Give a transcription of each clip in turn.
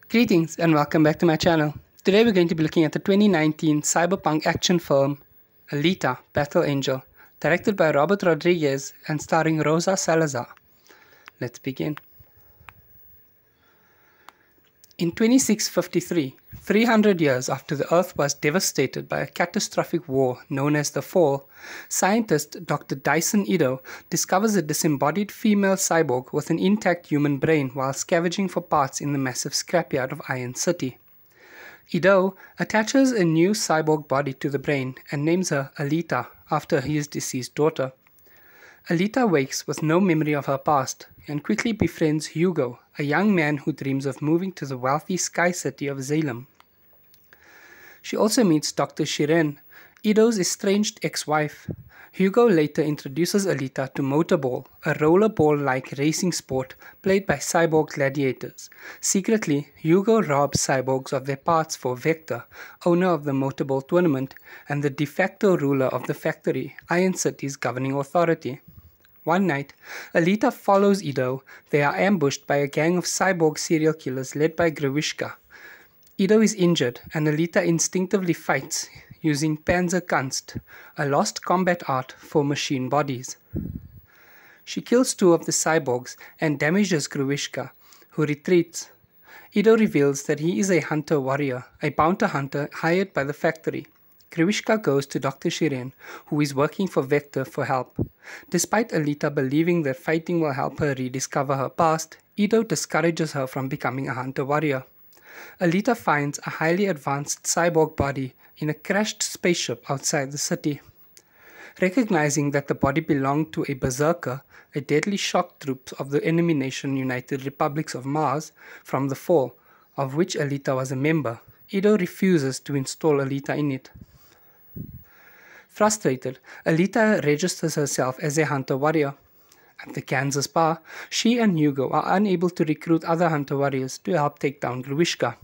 Greetings and welcome back to my channel. Today we're going to be looking at the 2019 cyberpunk action film Alita: Battle Angel, directed by Robert Rodriguez and starring Rosa Salazar. Let's begin. In 2653, 300 years after the Earth was devastated by a catastrophic war known as the Fall, scientist Dr. Dyson Ido discovers a disembodied female cyborg with an intact human brain while scavenging for parts in the massive scrapyard of Iron City. Ido attaches a new cyborg body to the brain and names her Alita after his deceased daughter. Alita wakes with no memory of her past and quickly befriends Hugo, a young man who dreams of moving to the wealthy sky city of Salem. She also meets Dr. Shiren, Ido's estranged ex-wife. Hugo later introduces Alita to Motorball, a rollerball-like racing sport played by cyborg gladiators. Secretly, Hugo robs cyborgs of their parts for Vector, owner of the Motorball tournament and the de facto ruler of the factory, Iron City's governing authority. One night, Alita follows Ido. They are ambushed by a gang of cyborg serial killers led by Grewishka. Ido is injured and Alita instinctively fights using Panzerkunst, a lost combat art for machine bodies. She kills two of the cyborgs and damages Grewishka, who retreats. Ido reveals that he is a hunter-warrior, a bounty hunter hired by the factory. Grewishka goes to Dr. Shiren, who is working for Vector, for help. Despite Alita believing that fighting will help her rediscover her past, Ido discourages her from becoming a hunter-warrior. Alita finds a highly advanced cyborg body in a crashed spaceship outside the city. Recognizing that the body belonged to a berserker, a deadly shock troop of the enemy nation United Republics of Mars from the Fall, of which Alita was a member, Ido refuses to install Alita in it. Frustrated, Alita registers herself as a hunter-warrior. At the Kansas bar, she and Hugo are unable to recruit other hunter-warriors to help take down Grewishka.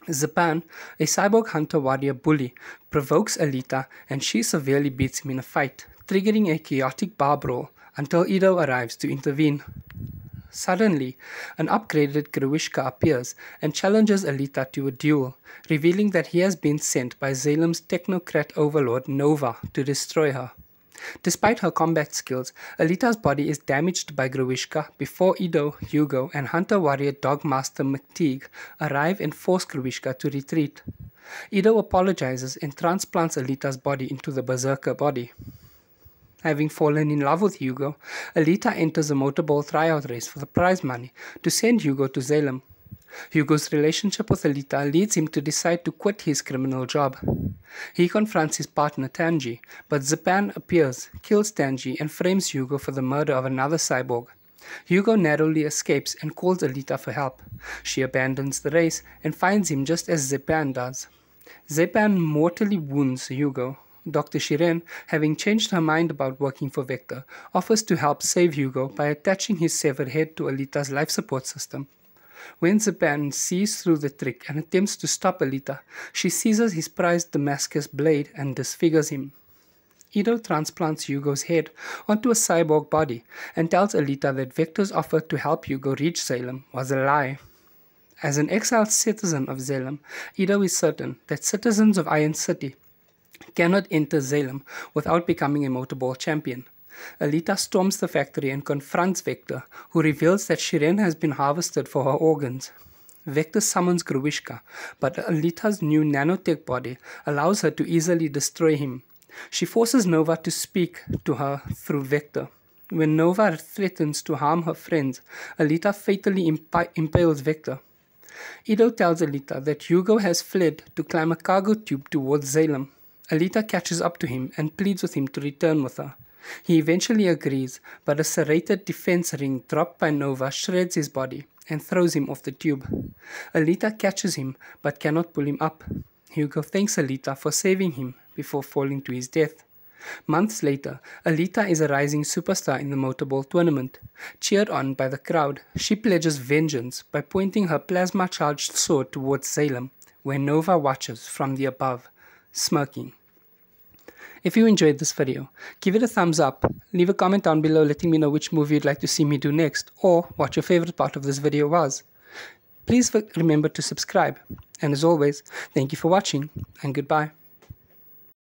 Zapan, a cyborg hunter-warrior bully, provokes Alita and she severely beats him in a fight, triggering a chaotic bar brawl until Ido arrives to intervene. Suddenly, an upgraded Grewishka appears and challenges Alita to a duel, revealing that he has been sent by Salem's technocrat overlord Nova to destroy her. Despite her combat skills, Alita's body is damaged by Grewishka before Ido, Hugo, and hunter-warrior Dogmaster McTeague arrive and force Grewishka to retreat. Ido apologizes and transplants Alita's body into the berserker body. Having fallen in love with Hugo, Alita enters a motorball tryout race for the prize money to send Hugo to Salem. Hugo's relationship with Alita leads him to decide to quit his criminal job. He confronts his partner Tanji, but Zapan appears, kills Tanji, and frames Hugo for the murder of another cyborg. Hugo narrowly escapes and calls Alita for help. She abandons the race and finds him just as Zapan does. Zapan mortally wounds Hugo. Dr. Shiren, having changed her mind about working for Vector, offers to help save Hugo by attaching his severed head to Alita's life support system. When Zapan sees through the trick and attempts to stop Alita, she seizes his prized Damascus blade and disfigures him. Ido transplants Hugo's head onto a cyborg body and tells Alita that Vector's offer to help Hugo reach Salem was a lie. As an exiled citizen of Salem, Ido is certain that citizens of Iron City cannot enter Salem without becoming a motorball champion. Alita storms the factory and confronts Vector, who reveals that Shiren has been harvested for her organs. Vector summons Grewishka, but Alita's new nanotech body allows her to easily destroy him. She forces Nova to speak to her through Vector. When Nova threatens to harm her friends, Alita fatally impales Vector. Ido tells Alita that Hugo has fled to climb a cargo tube towards Salem. Alita catches up to him and pleads with him to return with her. He eventually agrees, but a serrated defense ring dropped by Nova shreds his body and throws him off the tube. Alita catches him but cannot pull him up. Hugo thanks Alita for saving him before falling to his death. Months later, Alita is a rising superstar in the motorball tournament. Cheered on by the crowd, she pledges vengeance by pointing her plasma-charged sword towards Salem, where Nova watches from the above, smirking. If you enjoyed this video, give it a thumbs up, leave a comment down below letting me know which movie you'd like to see me do next, or what your favorite part of this video was. Please remember to subscribe. And as always, thank you for watching, and goodbye.